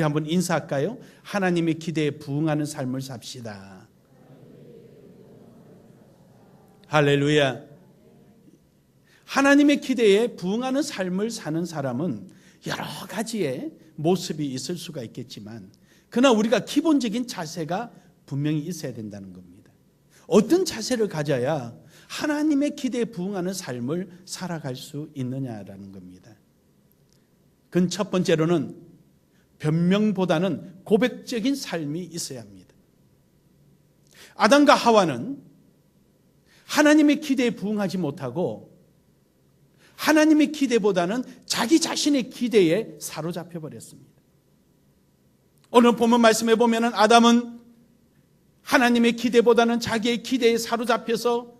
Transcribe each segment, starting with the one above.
우리 한번 인사할까요? 하나님의 기대에 부응하는 삶을 삽시다. 할렐루야. 하나님의 기대에 부응하는 삶을 사는 사람은 여러 가지의 모습이 있을 수가 있겠지만, 그러나 우리가 기본적인 자세가 분명히 있어야 된다는 겁니다. 어떤 자세를 가져야 하나님의 기대에 부응하는 삶을 살아갈 수 있느냐라는 겁니다. 그건 첫 번째로는 변명보다는 고백적인 삶이 있어야 합니다. 아담과 하와는 하나님의 기대에 부응하지 못하고 하나님의 기대보다는 자기 자신의 기대에 사로잡혀 버렸습니다. 오늘 본문 말씀에 보면 아담은 하나님의 기대보다는 자기의 기대에 사로잡혀서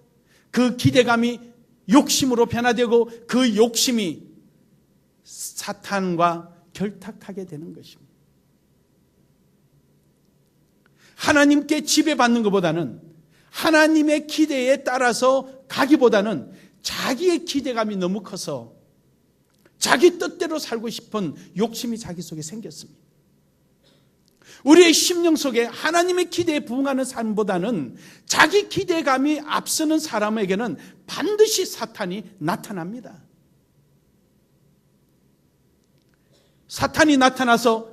그 기대감이 욕심으로 변화되고 그 욕심이 사탄과 결탁하게 되는 것입니다. 하나님께 지배받는 것보다는 하나님의 기대에 따라서 가기보다는 자기의 기대감이 너무 커서 자기 뜻대로 살고 싶은 욕심이 자기 속에 생겼습니다. 우리의 심령 속에 하나님의 기대에 부응하는 삶보다는 자기 기대감이 앞서는 사람에게는 반드시 사탄이 나타납니다. 사탄이 나타나서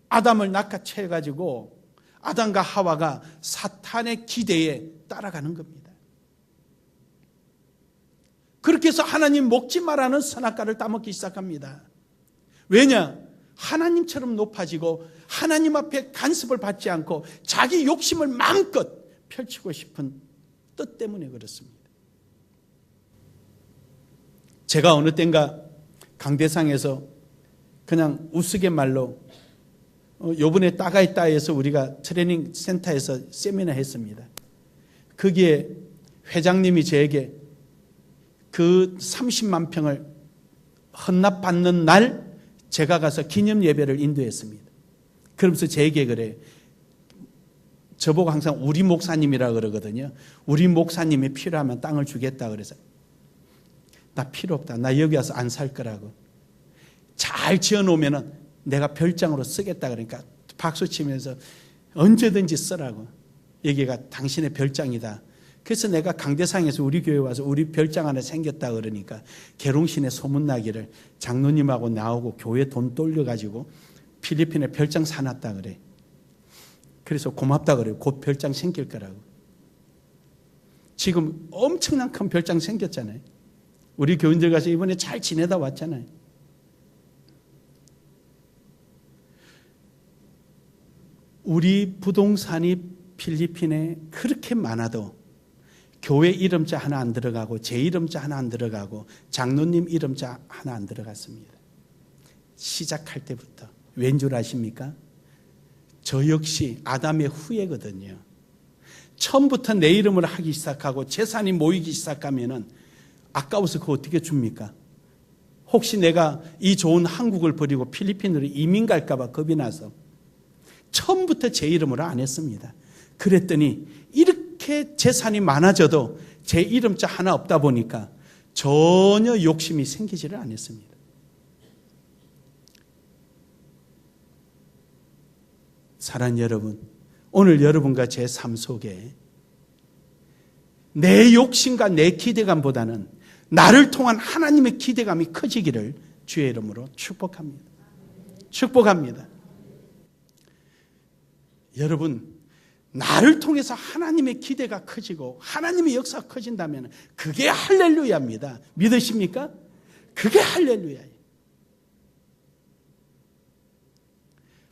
아담을 낚아채가지고 아담과 하와가 사탄의 기대에 따라가는 겁니다. 그렇게 해서 하나님 먹지 말라는 선악과를 따먹기 시작합니다. 왜냐? 하나님처럼 높아지고 하나님 앞에 간섭을 받지 않고 자기 욕심을 마음껏 펼치고 싶은 뜻 때문에 그렇습니다. 제가 어느 땐가 강대상에서 그냥 우스갯말로 요번에 따가있다에서 우리가 트레이닝 센터에서 세미나 했습니다. 거기에 회장님이 저에게 그 30만 평을 헌납받는 날 제가 가서 기념 예배를 인도했습니다. 그러면서 제게 그래요. 저보고 항상 우리 목사님이라 그러거든요. 우리 목사님이 필요하면 땅을 주겠다 그래서 나 필요 없다. 나 여기 와서 안 살 거라고. 잘 지어놓으면 내가 별장으로 쓰겠다 그러니까 박수 치면서 언제든지 쓰라고. 여기가 당신의 별장이다. 그래서 내가 강대상에서 우리 교회 와서 우리 별장 하나 생겼다 그러니까 계룡신에 소문나기를 장로님하고 나오고 교회 돈 돌려가지고 필리핀에 별장 사놨다 그래. 그래서 고맙다 그래요. 곧 별장 생길 거라고. 지금 엄청난 큰 별장 생겼잖아요. 우리 교인들 가서 이번에 잘 지내다 왔잖아요. 우리 부동산이 필리핀에 그렇게 많아도 교회 이름자 하나 안 들어가고 제 이름자 하나 안 들어가고 장로님 이름자 하나 안 들어갔습니다. 시작할 때부터. 왠 줄 아십니까? 저 역시 아담의 후예거든요. 처음부터 내 이름을 하기 시작하고 재산이 모이기 시작하면은 아까워서 그거 어떻게 줍니까? 혹시 내가 이 좋은 한국을 버리고 필리핀으로 이민 갈까 봐 겁이 나서 처음부터 제 이름으로 안 했습니다. 그랬더니 이렇게 재산이 많아져도 제 이름자 하나 없다 보니까 전혀 욕심이 생기지를 않았습니다. 사랑하는 여러분, 오늘 여러분과 제 삶 속에 내 욕심과 내 기대감보다는 나를 통한 하나님의 기대감이 커지기를 주의 이름으로 축복합니다. 축복합니다. 여러분, 나를 통해서 하나님의 기대가 커지고 하나님의 역사가 커진다면 그게 할렐루야입니다. 믿으십니까? 그게 할렐루야예요.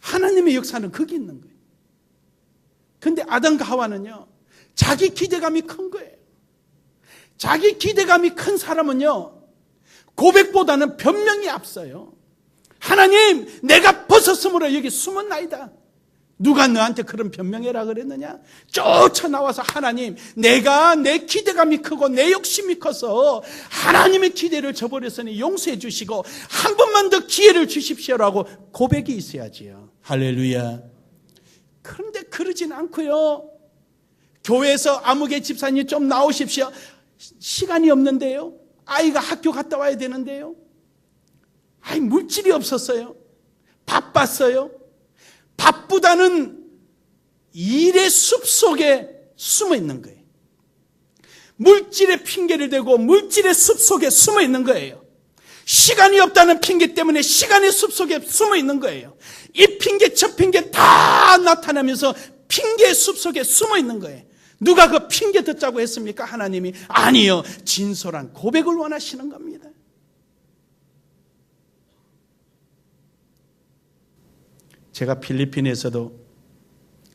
하나님의 역사는 거기 있는 거예요. 그런데 아담과 하와는요, 자기 기대감이 큰 거예요. 자기 기대감이 큰 사람은요, 고백보다는 변명이 앞서요. 하나님, 내가 벗었으므로 여기 숨었나이다. 누가 너한테 그런 변명해라 그랬느냐? 쫓아나와서 하나님, 내가 내 기대감이 크고 내 욕심이 커서 하나님의 기대를 저버렸으니 용서해 주시고 한 번만 더 기회를 주십시오라고 고백이 있어야지요. 할렐루야. 그런데 그러진 않고요. 교회에서 아무개 집사님 좀 나오십시오. 시간이 없는데요. 아이가 학교 갔다 와야 되는데요. 물질이 없었어요. 바빴어요. 바쁘다는 일의 숲속에 숨어 있는 거예요. 물질의 핑계를 대고 물질의 숲속에 숨어 있는 거예요. 시간이 없다는 핑계 때문에 시간의 숲속에 숨어 있는 거예요. 이 핑계 저 핑계 다 나타나면서 핑계의 숲속에 숨어 있는 거예요. 누가 그 핑계 듣자고 했습니까? 하나님이. 아니요, 진솔한 고백을 원하시는 겁니다. 제가 필리핀에서도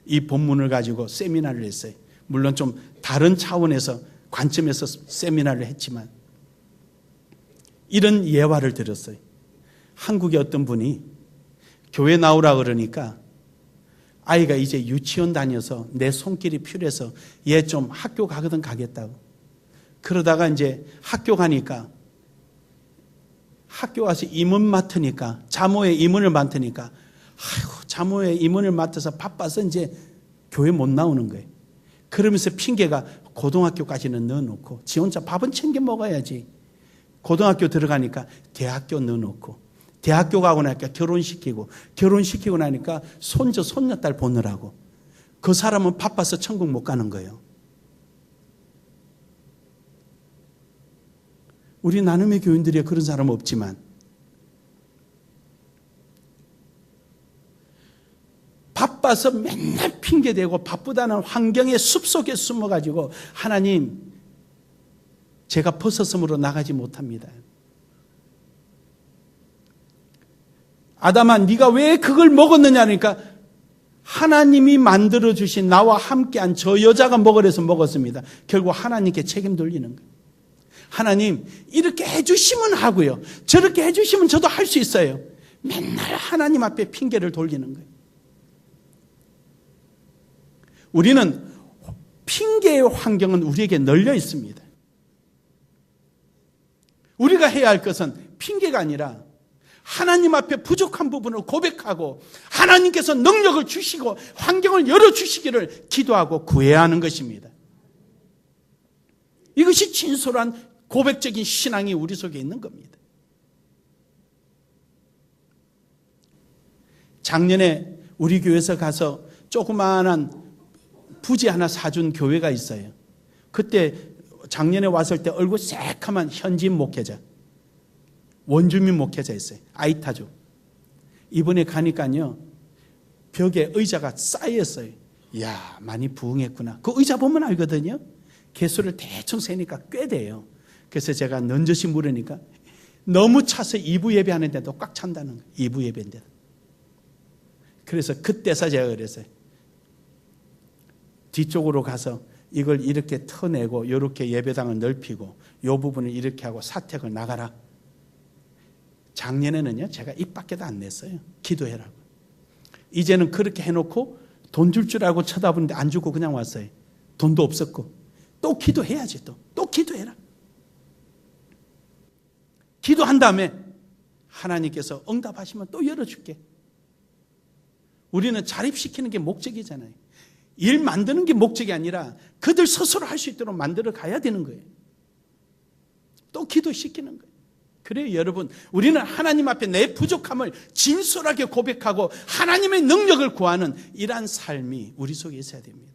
이 본문을 가지고 세미나를 했어요. 물론 좀 다른 차원에서 관점에서 세미나를 했지만 이런 예화를 들었어요. 한국의 어떤 분이 교회 나오라 그러니까 아이가 이제 유치원 다녀서 내 손길이 필요해서 얘 좀 학교 가거든 가겠다고. 그러다가 이제 학교 가니까 학교 가서 임원 맡으니까 자모의 임원을 맡으니까 아이고 자모의 임원을 맡아서 바빠서 이제 교회 못 나오는 거예요. 그러면서 핑계가 고등학교까지는 넣어놓고 지 혼자 밥은 챙겨 먹어야지. 고등학교 들어가니까 대학교 넣어놓고 대학교 가고 나니까 결혼시키고 나니까 손주 손녀딸 보느라고 그 사람은 바빠서 천국 못 가는 거예요. 우리 나눔의 교인들이 그런 사람은 없지만 바빠서 맨날 핑계대고 바쁘다는 환경의 숲속에 숨어가지고 하나님 제가 벗어섬으로 나가지 못합니다. 아담아 네가 왜 그걸 먹었느냐 하니까 하나님이 만들어주신 나와 함께한 저 여자가 먹으래서 먹었습니다. 결국 하나님께 책임 돌리는 거예요. 하나님 이렇게 해주시면 하고요. 저렇게 해주시면 저도 할 수 있어요. 맨날 하나님 앞에 핑계를 돌리는 거예요. 우리는 핑계의 환경은 우리에게 널려 있습니다. 우리가 해야 할 것은 핑계가 아니라 하나님 앞에 부족한 부분을 고백하고 하나님께서 능력을 주시고 환경을 열어주시기를 기도하고 구해야 하는 것입니다. 이것이 진솔한 고백적인 신앙이 우리 속에 있는 겁니다. 작년에 우리 교회에서 가서 조그마한 부지 하나 사준 교회가 있어요. 그때 작년에 왔을 때 얼굴 새카만 현지인 목회자, 원주민 목회자였어요. 아이타족. 이번에 가니까요, 벽에 의자가 쌓였어요. 이야, 많이 부흥했구나. 그 의자 보면 알거든요. 개수를 대충 세니까 꽤 돼요. 그래서 제가 넌저시 물으니까 너무 차서 2부 예배하는데도 꽉 찬다는 거예요. 2부 예배인데도. 그래서 그때서 제가 그랬어요. 뒤쪽으로 가서 이걸 이렇게 터내고 이렇게 예배당을 넓히고 이 부분을 이렇게 하고 사택을 나가라. 작년에는요 제가 입 밖에도 안 냈어요. 기도해라고. 이제는 그렇게 해놓고 돈 줄 줄 알고 쳐다보는데 안 주고 그냥 왔어요. 돈도 없었고. 또 기도해야지. 또 기도해라. 기도한 다음에 하나님께서 응답하시면 또 열어줄게. 우리는 자립시키는 게 목적이잖아요. 일 만드는 게 목적이 아니라 그들 스스로 할 수 있도록 만들어 가야 되는 거예요. 또 기도시키는 거예요. 그래요, 여러분. 우리는 하나님 앞에 내 부족함을 진솔하게 고백하고 하나님의 능력을 구하는 이러한 삶이 우리 속에 있어야 됩니다.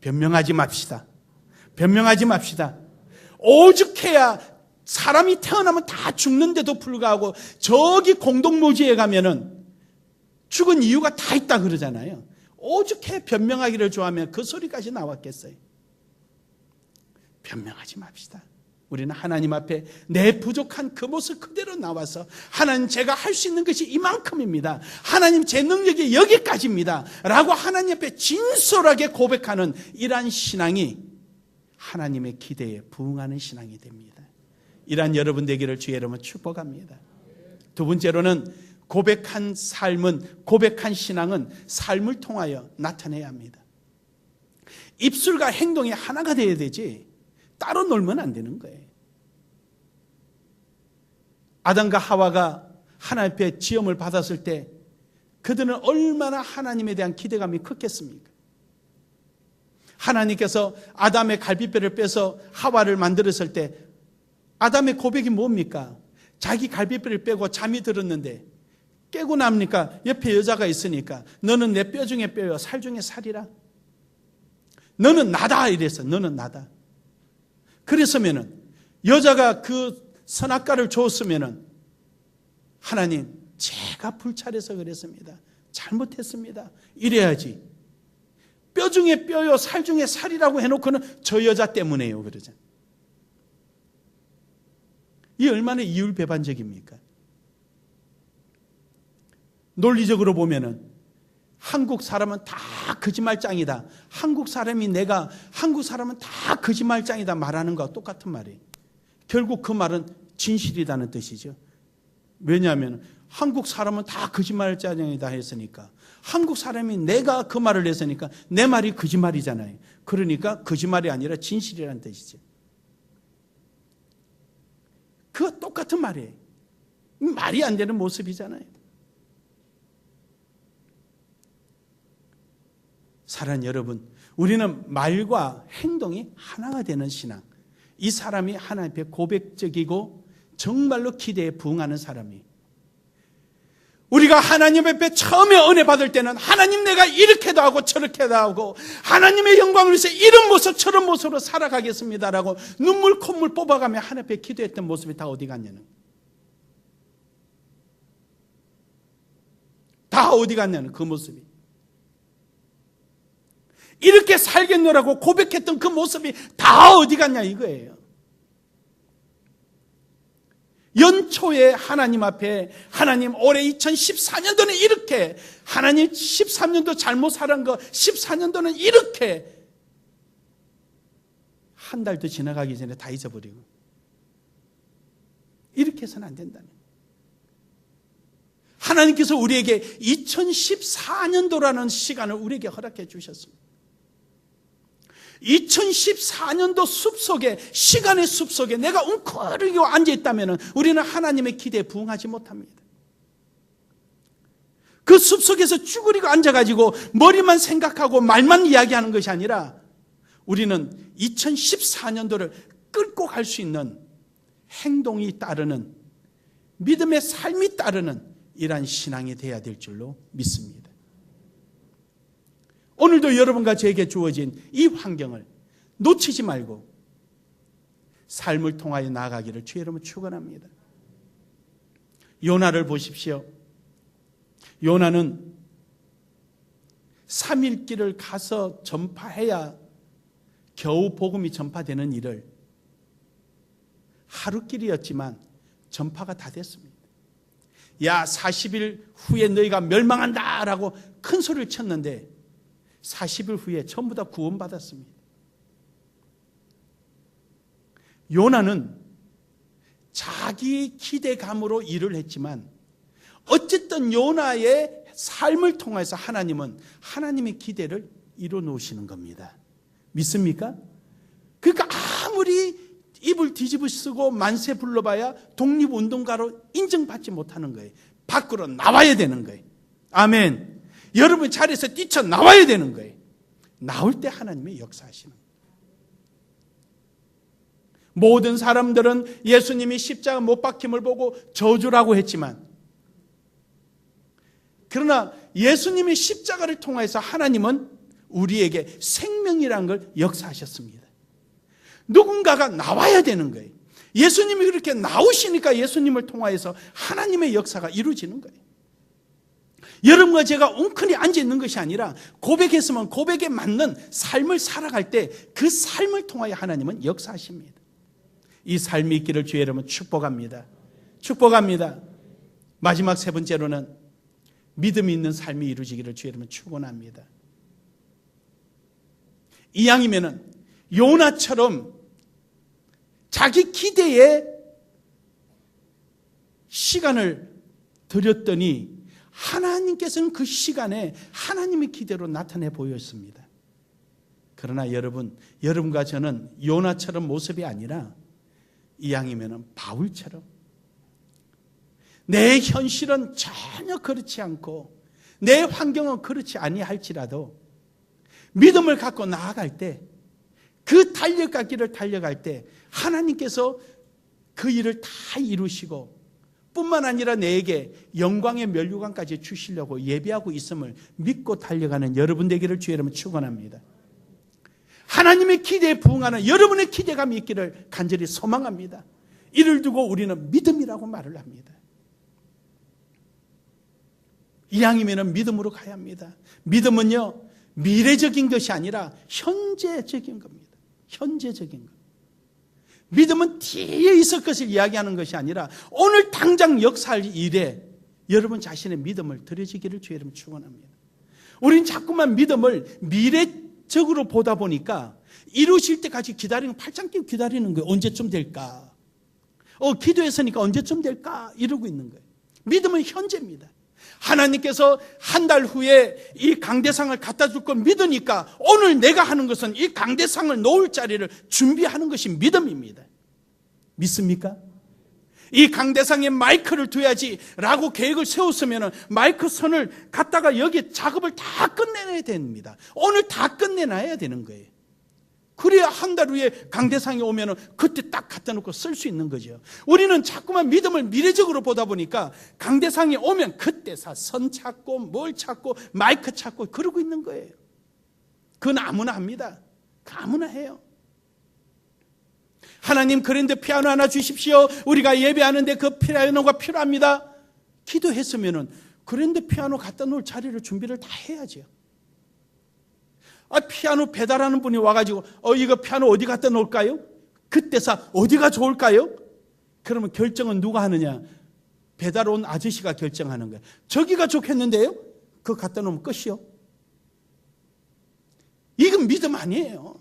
변명하지 맙시다. 변명하지 맙시다. 오죽해야 사람이 태어나면 다 죽는데도 불구하고 저기 공동묘지에 가면은 죽은 이유가 다 있다 그러잖아요. 오죽해 변명하기를 좋아하면 그 소리까지 나왔겠어요. 변명하지 맙시다. 우리는 하나님 앞에 내 부족한 그 모습 그대로 나와서 하나님 제가 할 수 있는 것이 이만큼입니다. 하나님 제 능력이 여기까지입니다. 라고 하나님 앞에 진솔하게 고백하는 이러한 신앙이 하나님의 기대에 부응하는 신앙이 됩니다. 이러한 여러분 되기를 주의 이름으로 축복합니다. 두 번째로는 고백한 삶은, 고백한 신앙은 삶을 통하여 나타내야 합니다. 입술과 행동이 하나가 되어야 되지 따로 놀면 안 되는 거예요. 아담과 하와가 하나님 앞에 지음을 받았을 때 그들은 얼마나 하나님에 대한 기대감이 컸겠습니까? 하나님께서 아담의 갈비뼈를 빼서 하와를 만들었을 때 아담의 고백이 뭡니까? 자기 갈비뼈를 빼고 잠이 들었는데 깨고 납니까? 옆에 여자가 있으니까 너는 내 뼈 중에 뼈요 살 중에 살이라. 너는 나다 이랬어. 너는 나다. 그랬으면은 여자가 그 선악과를 줬으면은 하나님 제가 불찰해서 그랬습니다. 잘못했습니다. 이래야지. 뼈 중에 뼈요 살 중에 살이라고 해놓고는 저 여자 때문에요 그러잖아요. 이 얼마나 이율배반적입니까? 논리적으로 보면은 한국 사람은 다 거짓말짱이다. 한국 사람은 다 거짓말짱이다 말하는 거와 똑같은 말이에요. 결국 그 말은 진실이라는 뜻이죠. 왜냐하면 한국 사람은 다 거짓말짱이다 했으니까, 한국 사람이 내가 그 말을 했으니까 내 말이 거짓말이잖아요. 그러니까 거짓말이 아니라 진실이라는 뜻이죠. 그거 똑같은 말이에요. 말이 안 되는 모습이잖아요. 사랑하는 여러분, 우리는 말과 행동이 하나가 되는 신앙, 이 사람이 하나님 앞에 고백적이고 정말로 기대에 부응하는 사람이, 우리가 하나님 앞에 처음에 은혜 받을 때는 하나님 내가 이렇게도 하고 저렇게도 하고 하나님의 영광을 위해서 이런 모습 저런 모습으로 살아가겠습니다라고 눈물 콧물 뽑아가며 하나님 앞에 기도했던 모습이 다 어디 갔냐는, 다 어디 갔냐는 그 모습이, 이렇게 살겠노라고 고백했던 그 모습이 다 어디 갔냐 이거예요. 연초에 하나님 앞에, 하나님 올해 2014년도는 이렇게, 하나님 13년도 잘못 살은 거 14년도는 이렇게, 한 달도 지나가기 전에 다 잊어버리고, 이렇게 해서는 안 된다는 거예요. 하나님께서 우리에게 2014년도라는 시간을 우리에게 허락해 주셨습니다. 2014년도 숲속에, 시간의 숲속에 내가 웅크리고 앉아있다면 우리는 하나님의 기대에 부응하지 못합니다. 그 숲속에서 쭈그리고 앉아가지고 머리만 생각하고 말만 이야기하는 것이 아니라 우리는 2014년도를 끌고 갈 수 있는 행동이 따르는, 믿음의 삶이 따르는 이러한 신앙이 되어야 될 줄로 믿습니다. 오늘도 여러분과 저에게 주어진 이 환경을 놓치지 말고 삶을 통하여 나아가기를 주의 이름으로 축원합니다. 요나를 보십시오. 요나는 3일 길을 가서 전파해야 겨우 복음이 전파되는 일을 하루 길이었지만 전파가 다 됐습니다. 야, 40일 후에 너희가 멸망한다라고 큰 소리를 쳤는데 40일 후에 전부 다 구원받았습니다. 요나는 자기 기대감으로 일을 했지만 어쨌든 요나의 삶을 통해서 하나님은 하나님의 기대를 이뤄 놓으시는 겁니다. 믿습니까? 그러니까 아무리 입을 뒤집어 쓰고 만세 불러봐야 독립운동가로 인정받지 못하는 거예요. 밖으로 나와야 되는 거예요. 아멘. 여러분 자리에서 뛰쳐나와야 되는 거예요. 나올 때 하나님의 역사하시는 거예요. 모든 사람들은 예수님이 십자가 못 박힘을 보고 저주라고 했지만, 그러나 예수님의 십자가를 통해서 하나님은 우리에게 생명이라는 걸 역사하셨습니다. 누군가가 나와야 되는 거예요. 예수님이 그렇게 나오시니까 예수님을 통하여서 하나님의 역사가 이루어지는 거예요. 여러분과 제가 웅크리 앉아있는 것이 아니라 고백했으면 고백에 맞는 삶을 살아갈 때 그 삶을 통하여 하나님은 역사하십니다. 이 삶이 있기를 주의 이름으로 축복합니다. 축복합니다. 마지막 세 번째로는 믿음이 있는 삶이 이루어지기를 주의 이름으로 축원합니다. 이왕이면은 요나처럼 자기 기대에 시간을 들였더니 하나님께서는 그 시간에 하나님의 기대로 나타내 보였습니다. 그러나 여러분과 저는 요나처럼 모습이 아니라 이왕이면 바울처럼 내 현실은 전혀 그렇지 않고 내 환경은 그렇지 아니할지라도 믿음을 갖고 나아갈 때, 그 달려가기를 달려갈 때 하나님께서 그 일을 다 이루시고 뿐만 아니라 내게 영광의 면류관까지 주시려고 예비하고 있음을 믿고 달려가는 여러분 되기를 주의 이름으로 축원합니다. 하나님의 기대에 부응하는 여러분의 기대감이 있기를 간절히 소망합니다. 이를 두고 우리는 믿음이라고 말을 합니다. 이왕이면 믿음으로 가야 합니다. 믿음은요, 미래적인 것이 아니라 현재적인 겁니다. 현재적인 것. 믿음은 뒤에 있을 것을 이야기하는 것이 아니라 오늘 당장 역사할 일에 여러분 자신의 믿음을 드려지기를 주의 이름으로 축원합니다. 우린 자꾸만 믿음을 미래적으로 보다 보니까 이루실 때까지 기다리는, 팔짱 끼고 기다리는 거예요. 언제쯤 될까? 기도했으니까 언제쯤 될까? 이러고 있는 거예요. 믿음은 현재입니다. 하나님께서 한 달 후에 이 강대상을 갖다 줄 걸 믿으니까 오늘 내가 하는 것은 이 강대상을 놓을 자리를 준비하는 것이 믿음입니다. 믿습니까? 이 강대상에 마이크를 둬야지라고 계획을 세웠으면 마이크 선을 갖다가 여기 작업을 다 끝내야 됩니다. 오늘 다 끝내놔야 되는 거예요. 그래야 한 달 후에 강대상이 오면 그때 딱 갖다 놓고 쓸 수 있는 거죠. 우리는 자꾸만 믿음을 미래적으로 보다 보니까 강대상이 오면 그때 선 찾고 뭘 찾고 마이크 찾고 그러고 있는 거예요. 그건 아무나 합니다. 아무나 해요. 하나님 그랜드 피아노 하나 주십시오. 우리가 예배하는데 그 피아노가 필요합니다. 기도했으면 그랜드 피아노 갖다 놓을 자리를 준비를 다 해야죠. 피아노 배달하는 분이 와가지고 이거 피아노 어디 갖다 놓을까요? 그때서 어디가 좋을까요? 그러면 결정은 누가 하느냐? 배달 온 아저씨가 결정하는 거예요. 저기가 좋겠는데요? 그거 갖다 놓으면 끝이요. 이건 믿음 아니에요.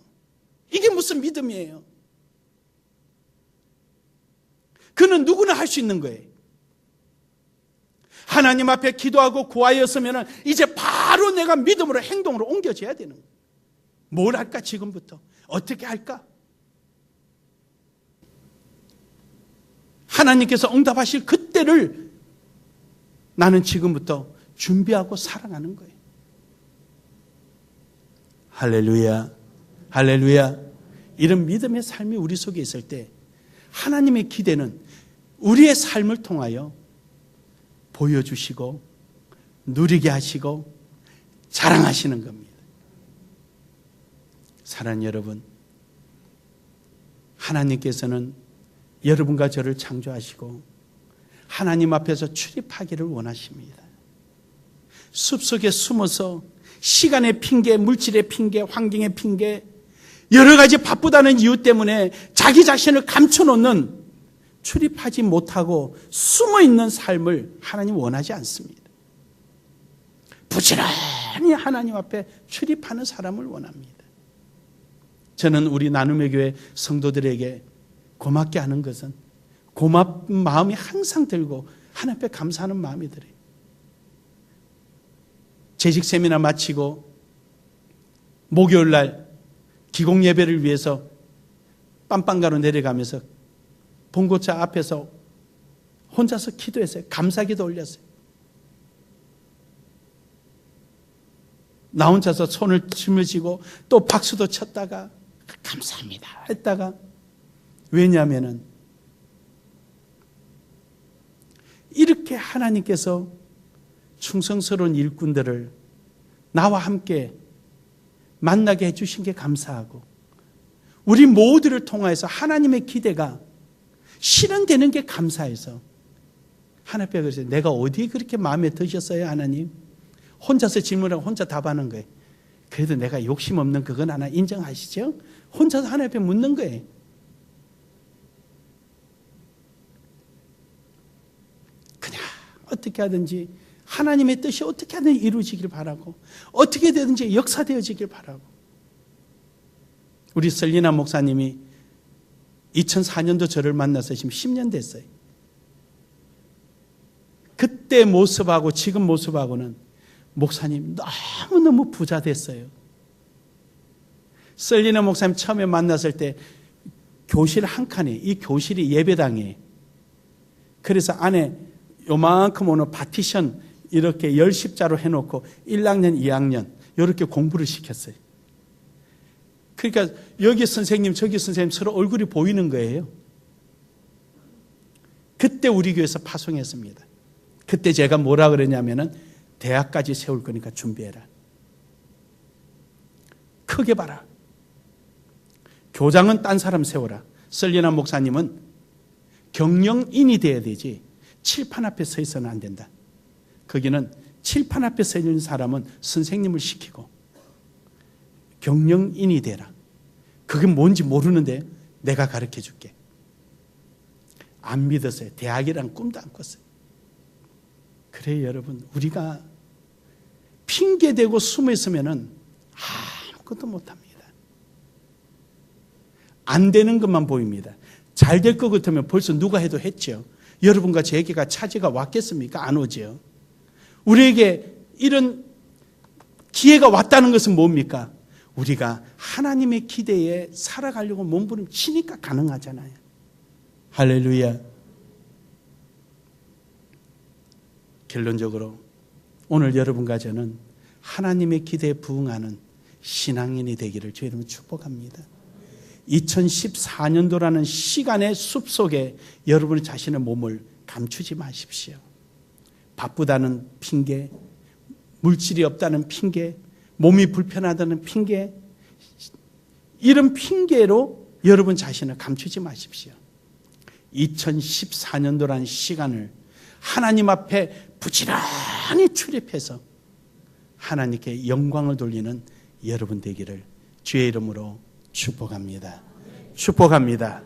이게 무슨 믿음이에요? 그는 누구나 할 수 있는 거예요. 하나님 앞에 기도하고 구하였으면 이제 바로 내가 믿음으로 행동으로 옮겨져야 되는 거예요. 뭘 할까 지금부터? 어떻게 할까? 하나님께서 응답하실 그때를 나는 지금부터 준비하고 살아가는 거예요. 할렐루야, 할렐루야. 이런 믿음의 삶이 우리 속에 있을 때 하나님의 기대는 우리의 삶을 통하여 보여주시고 누리게 하시고 자랑하시는 겁니다. 사랑하는 여러분, 하나님께서는 여러분과 저를 창조하시고 하나님 앞에서 출입하기를 원하십니다. 숲속에 숨어서 시간의 핑계, 물질의 핑계, 환경의 핑계, 여러 가지 바쁘다는 이유 때문에 자기 자신을 감춰놓는 출입하지 못하고 숨어있는 삶을 하나님 원하지 않습니다. 부지런히 하나님 앞에 출입하는 사람을 원합니다. 저는 우리 나눔의 교회 성도들에게 고맙게 하는 것은 고마운 마음이 항상 들고 하나님 앞에 감사하는 마음이 들어요. 재직 세미나 마치고 목요일 날 기공 예배를 위해서 빰빵가로 내려가면서 봉고차 앞에서 혼자서 기도했어요. 감사기도 올렸어요. 나 혼자서 손을 쥐고 또 박수도 쳤다가 감사합니다 했다가, 왜냐하면 이렇게 하나님께서 충성스러운 일꾼들을 나와 함께 만나게 해주신 게 감사하고, 우리 모두를 통하여서 하나님의 기대가 실현되는 게 감사해서 하나님 앞에 그랬어요. 내가 어디 그렇게 마음에 드셨어요 하나님? 혼자서 질문하고 혼자 답하는 거예요. 그래도 내가 욕심 없는 그건 하나 인정하시죠? 혼자서 하나님 앞에 묻는 거예요. 그냥 어떻게 하든지 하나님의 뜻이 어떻게 하든지 이루어지길 바라고, 어떻게 되든지 역사되어지길 바라고. 우리 설리나 목사님이 2004년도 저를 만나서 지금 10년 됐어요. 그때 모습하고 지금 모습하고는 목사님 너무너무 부자 됐어요. 설리나 목사님 처음에 만났을 때 교실 한 칸에, 이 교실이 예배당이에요. 그래서 안에 요만큼 오는 파티션 이렇게 10십자로 해놓고 1학년, 2학년 이렇게 공부를 시켰어요. 그러니까 여기 선생님 저기 선생님 서로 얼굴이 보이는 거예요. 그때 우리 교회에서 파송했습니다. 그때 제가 뭐라 그랬냐면은 대학까지 세울 거니까 준비해라. 크게 봐라. 교장은 딴 사람 세워라. 설리나 목사님은 경영인이 돼야 되지 칠판 앞에 서 있어는 안 된다. 거기는 칠판 앞에 서 있는 사람은 선생님을 시키고 경영인이 되라. 그게 뭔지 모르는데 내가 가르쳐 줄게. 안 믿었어요. 대학이란 꿈도 안 꿨어요. 그래요, 여러분. 우리가 핑계대고 숨어 있으면은 아무것도 못합니다. 안 되는 것만 보입니다. 잘 될 것 같으면 벌써 누가 해도 했죠. 여러분과 제게가 차지가 왔겠습니까? 안 오죠. 우리에게 이런 기회가 왔다는 것은 뭡니까? 우리가 하나님의 기대에 살아가려고 몸부림치니까 가능하잖아요. 할렐루야. 결론적으로 오늘 여러분과 저는 하나님의 기대에 부응하는 신앙인이 되기를 주의 이름으로 축복합니다. 2014년도라는 시간의 숲속에 여러분 자신의 몸을 감추지 마십시오. 바쁘다는 핑계, 물질이 없다는 핑계, 몸이 불편하다는 핑계, 이런 핑계로 여러분 자신을 감추지 마십시오. 2014년도라는 시간을 하나님 앞에 부지런히 출입해서 하나님께 영광을 돌리는 여러분 되기를 주의 이름으로 축복합니다. 축복합니다.